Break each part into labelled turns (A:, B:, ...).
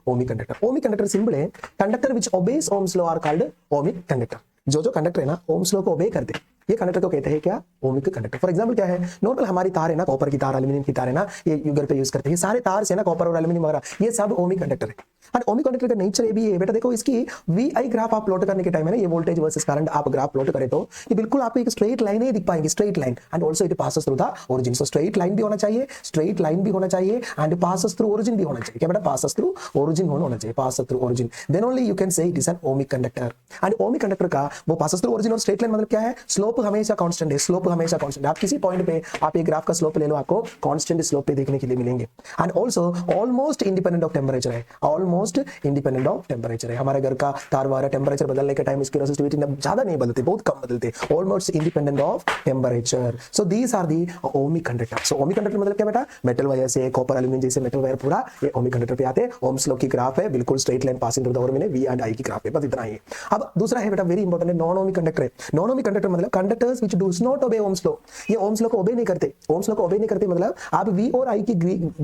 A: Ohmic conductor. Ohmic conductor symbol है conductor which obeys Ohm's law are called ohmic conductor. जो जो conductor है ना ओम्स लॉ को ओबे करते हैं ये कंडक्टर को कहते हैं क्या, ओमिक कंडक्टर। फॉर एग्जांपल क्या है, नॉर्मल हमारी तार है ना, कॉपर की तार, एल्यूमिनियम की तार है ना, ये घर पे यूज करते हैं, सारे तार से ना कॉपर और एल्यूमिनियम वगैरह ये सब ओमिक कंडक्टर है। और ओमिक कंडक्टर का नेचर ये भी है बेटा, देखो इसकी वी आई ग्राफ आप प्लॉट करने के टाइम है ना, ये वोल्टेज वर्सेस करंट आप ग्राफ प्लॉट करें तो ये बिल्कुल आपको एक स्ट्रेट लाइन ही दिख पाएंगे, straight line, and also it passes through the origin. So straight line भी होना चाहिए, स्ट्रेट लाइन भी होना चाहिए, एंड पासेस थ्रू ओरिजिन भी होना चाहिए। क्या बेटा, पासेस थ्रू ओरिजिन होना चाहिए, passes through origin, then only you can say it is an ohmic conductor. And ohmic conductor का वो पासेस थ्रू ओरिजिन और स्ट्रेट लाइन मतलब क्या है, स्लोप हमेशा कांस्टेंट है, स्लोप हमेशा कांस्टेंट। आप किसी पॉइंट पे आप एक ग्राफ का स्लोप ले लो, आपको कांस्टेंट स्लोप पे देखने के लिए मिलेंगे। And also almost independent of temperature है, ऑलमोस्ट इंडिपेंडेंट ऑफ टेंपरेचर है। हमारे घर का तार वाला टेंपरेचर बदलने के टाइम इसकी रेसिस्टिविटी ज्यादा नहीं बदलते, बहुत कम बदलते, almost independent of temperature. So these are the ohmic conductor. So ohmic conductor मतलब क्या बेटा, मेटल वायर से, कॉपर एल्यूमिनियम जैसे मेटल वायर पूरा ये ओमिक कंडक्टर पे आते हैं। ओम्स लॉ की ग्राफ है, बिल्कुल straight line passing through the origin, V and I की ग्राफ है, बस इतना ही। अब दूसरा है बेटा वेरी इंपॉर्टेंट है, नॉन ओमिक कंडक्टर है। नॉन ओमिक कंडक्टर मतलब conductors which does not obey Ohm's law. ये ओम्स लॉ को ओबे नहीं करते, ओम्स लॉ को ओबे नहीं करते मतलब आप वी और आई के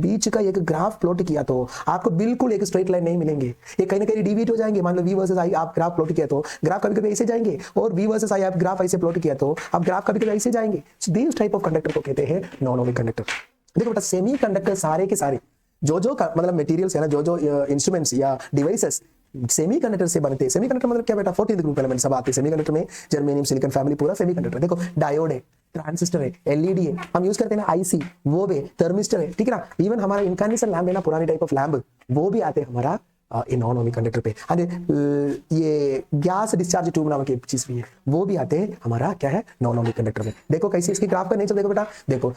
A: बीच का एक ग्राफ प्लॉट किया तो आपको बिल्कुल एक स्ट्रेट लाइन नहीं मिलेंगे, ये कहीं ना कहीं डिविएट हो जाएंगे। मान लो वी वर्सेस आई आप ग्राफ प्लॉट किया तो ग्राफ कभी कभी ऐसे जाएंगे, और वी वर्सेस आई आप ग्राफ ऐसे प्लॉट किया तो आप ग्राफ कभी कभी ऐसे जाएंगे। So this type of conductor को कहते हैं नॉन ओमिक कंडक्टर। देखो बेटा सेमी कंडक्टर सारे के सारे जो जो मतलब मटेरियल्स है ना, जो जो इंस्ट्रूमेंट्स या डिवाइसेस सेमी कंडक्टर से बनते हैं। सेमी कंडक्टर मतलब क्या बेटा, 14th ग्रुप एलिमेंट सब आते हैं सेमी कंडक्टर में, जर्मेनियम सिलिकॉन फैमिली पूरा सेमी कंडक्टर। देखो डायोड है, ट्रांजिस्टर है, एलईडी है, हम यूज करते हैं ना आईसी, वो भी थर्मिस्टर है, ठीक है ना। इवन हमारा इनकार्नेशन लैम्प है ना, पुरानी टाइप ऑफ लैम्प, वो भी आते हैं हमारा नॉन ओमिक कंडक्टर पे। ये गैस डिस्चार्ज ट्यूब नामक एक चीज भी है, वो भी आते हैं हमारा क्या है, नॉन ओमिक कंडक्टर में। देखो कैसे इसकी ग्राफ का नेचर देखो बेटा, देखो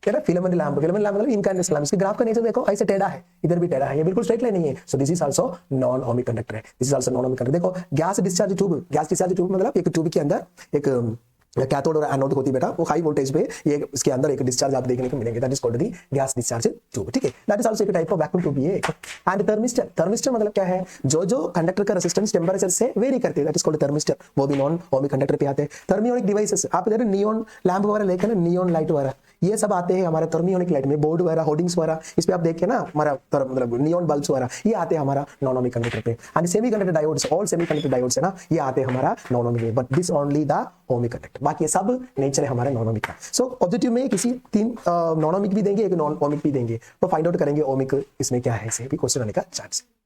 A: क्या ना फिलामेंट लैम्प, फिलामेंट लैम्प मतलब इनकार्नेशन लैम्प, इसके ग्राफ का नेचर देखो ऐसे टेढ़ा है, इधर भी टेढ़ा है, ये बिल्कुल स्ट्रेट लाइन नहीं है। So this is also non ohmic conductor है, this is also non ohmic conductor. देखो gas discharge tube, gas discharge tube मतलब एक ट्यूब के अंदर एक कैथोड और एनोड होती है बेटा, वो हाई वोल्टेज पे ये इसके अंदर एक डिस्चार्ज आप देखने को मिलेंगे, that is called the gas discharge tube, ठीक है। दैट इज आल्सो एक टाइप ऑफ वैक्यूम ट्यूब है। एंड थर्मिस्टर, थर्मिस्टर मतलब क्या है, जो जो कंडक्टर का रेजिस्टेंस टेंपरेचर से वेरी करते हैं, दैट इज कॉल्ड थर्मिस्टर, वो भी नॉन ओमिक कंडक्टर पे आते हैं। थर्मियोनिक डिवाइसेस आप इधर नियॉन लैंप वगैरह लेकर ना, नियॉन लाइट वगैरह ये सब आते हैं हमारे थर्मियोनिक लाइट में, बोर्ड वगैरह, होर्डिंग्स वगैरह, इस पे आप देखिए ना हमारा मतलब नियॉन बल्ब्स वगैरह ये आते हैं हमारा नॉन ओमिक कंडक्टर पे। And semi conductor diodes, all semi conductor diodes है ना, ये आते हैं हमारा नॉन ओमिक में, but this only the ohmic conductor, बाकी ये सब नेचर है हमारे नॉन ओमिक का। सो ऑब्जेक्टिव में किसी 3 नॉन ओमिक भी देंगे, एक नॉन ओमिक भी देंगे, तो फाइंड आउट करेंगे ओमिक इसमें क्या है, इसे भी क्वेश्चन आने का चांस है।